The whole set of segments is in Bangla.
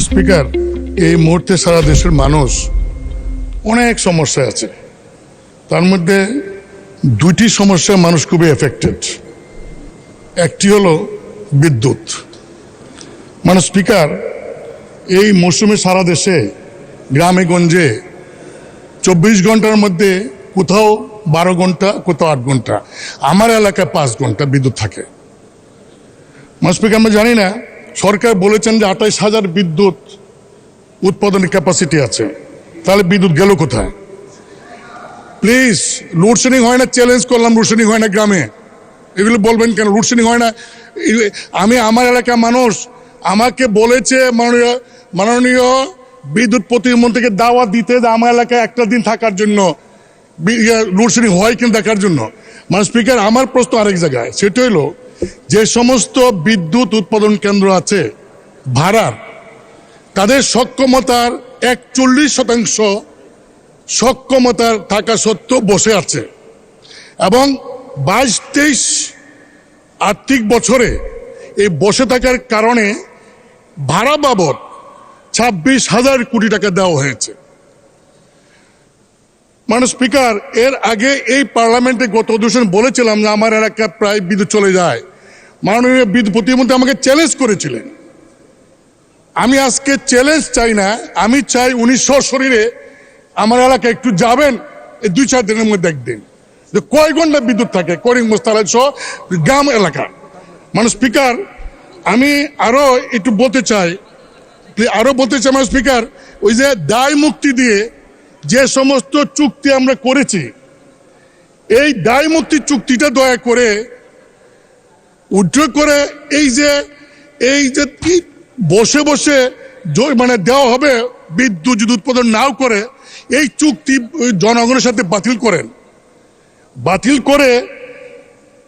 স্পিকার, এই মুহূর্তে সারা দেশের মানুষ অনেক সমস্যায় আছে। তার মধ্যে দুইটি সমস্যায় মানুষ খুবই এফেক্টেড। একটি হলো বিদ্যুৎ। স্পিকার, এই মৌসুমে সারা দেশে গ্রামে গঞ্জে 24 ঘন্টার মধ্যে কোথাও 12 ঘন্টা, কোথাও 8 ঘন্টা, আমার এলাকায় 5 ঘন্টা বিদ্যুৎ থাকে। স্পিকার, আমরা জানি না, সরকার বলেছেন যে 28,000 বিদ্যুৎ উৎপাদনের ক্যাপাসিটি আছে, তাহলে বিদ্যুৎ গেল কোথায়? প্লিজ, লোডশেডিং হয় না, চ্যালেঞ্জ করলাম, লোডশেডিং হয় না গ্রামে, এগুলো বলবেন কেন? লোডশেডিং হয় না। আমি আমার এলাকার মানুষ, আমাকে বলেছে মাননীয় বিদ্যুৎ প্রতিমন্ত্রীকে দাওয়াত দিতে যে আমার এলাকায় একটা দিন থাকার জন্য, লোডশেডিং হয় কিনা দেখার জন্য। স্পিকার, আমার প্রশ্ন আরেক জায়গায়, সেটা হলো যে সমস্ত বিদ্যুৎ উৎপাদন কেন্দ্র আছে ভাড়ার, তাদের সক্ষমতার 41% সক্ষমতার থাকা সত্ত্বেও বসে আছে, এবং 22-23 আর্থিক বছরে এই বসে থাকার কারণে ভাড়া বাবদ 26,000 কোটি টাকা দেওয়া হয়েছে। স্পিকার, এর আগে এই পার্লামেন্টে গত অধিবেশন বলেছিলাম যে আমার এলাকায় প্রায় বিদ্যুৎ চলে যায়। মাননীয় বিদ্যুৎ প্রতিমন্ত্রী আমাকে চ্যালেঞ্জ করেছিলেন। আমি আজকে চ্যালেঞ্জ চাই না, আমি চাই 1900 শরীরে আমার এলাকায় একটু যাবেন, এই 2-4 দিনের মধ্যে একদিন, যে কয় ঘন্টা বিদ্যুৎ থাকে করিম মোস্তালাদ সহ গ্রাম এলাকা। স্পিকার, আমি আরো একটু বলতে চাই, স্পিকার, ওই যে দায় মুক্তি দিয়ে যে সমস্ত চুক্তি আমরা করেছি, এই দায় মুক্তি চুক্তিটা দয়া করে উদ্র করে এই যে কি বসে বসে দেওয়া হবে বিদ্যুৎ যদি উৎপাদন নাও করে, এই চুক্তি জনগণের সাথে বাতিল করেন। বাতিল করে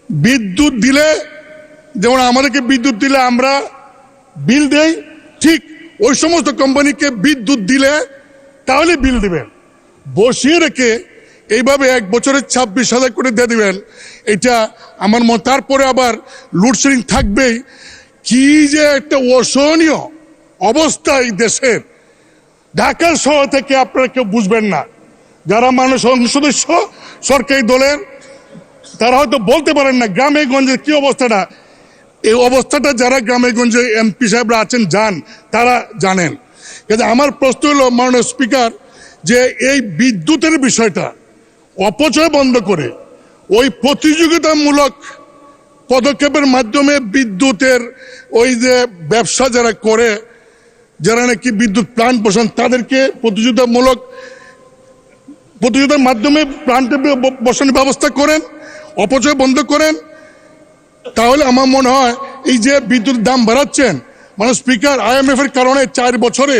বিদ্যুৎ দিলে, যেমন আমাদেরকে বিদ্যুৎ দিলে আমরা বিল দেই, ঠিক ওই সমস্ত কোম্পানিকে বিদ্যুৎ দিলে তাহলে বিল দিবেন। বসিয়ে রেখে এইভাবে 1 বছরে 26,000 কোটি দিয়ে দিবেন, এটা আমার মত। তারপরে আবার লোডশেডিং থাকবেই। কি যে একটা অসহনীয় অবস্থা এই দেশের। ঢাকার শহর থেকে আপনারা কেউ বুঝবেন না, যারা মানুষ সদস্য সরকারি দলের, তারা হয়তো বলতে পারেন না গ্রামে গঞ্জের কি অবস্থাটা। এই অবস্থাটা যারা গ্রামে গঞ্জে এমপি সাহেবরা আছেন যান, তারা জানেন। কিন্তু আমার প্রশ্ন হলো মাননীয় স্পিকার, যে এই বিদ্যুতের বিষয়টা অপচয় বন্ধ করে ওই প্রতিযোগিতামূলক পদক্ষেপের মাধ্যমে বিদ্যুতের ওই যে ব্যবসা যারা করে, যারা নাকি বিদ্যুৎ প্লান্ট বসান, তাদেরকে প্রতিযোগিতার মাধ্যমে প্লান্টে বসানোর ব্যবস্থা করেন, অপচয় বন্ধ করেন। তাহলে আমার মনে হয় এই যে বিদ্যুৎ দাম বাড়াচ্ছেন, স্পিকার, IMF এর কারণে 4 বছরে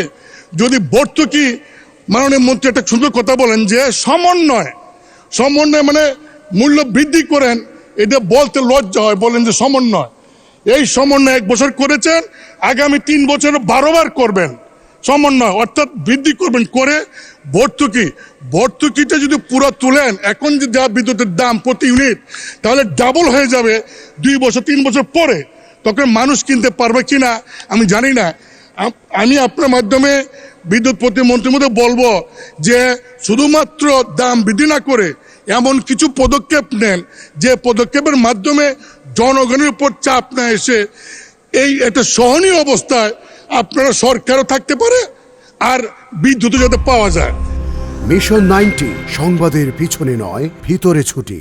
যদি ভর্তুকি, মাননীয় মন্ত্রী একটা সুন্দর কথা বলেন যে সমন্বয় মূল্য বৃদ্ধি করেন, এটা বলতে লজ্জা হয়, বলেন যে সমন্বয়। এই সমন্বয় 1 বছর করেছেন, আগামী 3 বছর 12 বার করবেন সমন্বয়, অর্থাৎ বৃদ্ধি করবেন। করে ভর্তুকিটা যদি পুরো তুলেন, এখন যে যা বিদ্যুতের দাম প্রতি ইউনিট, তাহলে ডাবল হয়ে যাবে 2 বছর 3 বছর পরে। তখন মানুষ কিনতে পারবে কিনা আমি জানি না। আমি আপনার মাধ্যমে বিদ্যুৎ প্রতিমন্ত্রীর মধ্যে বলবো যে শুধুমাত্র দাম বৃদ্ধি না করে এমন কিছু পদক্ষেপ নেন, যে পদক্ষেপের মাধ্যমে জনগণের উপর চাপ না এসে এই একটা সহনীয় অবস্থায় আপনারা সরকারও থাকতে পারে আর বিদ্যুৎ যাতে পাওয়া যায়। মিশন 90 সংবাদের পিছনে নয়, ভিতরে ছুটি।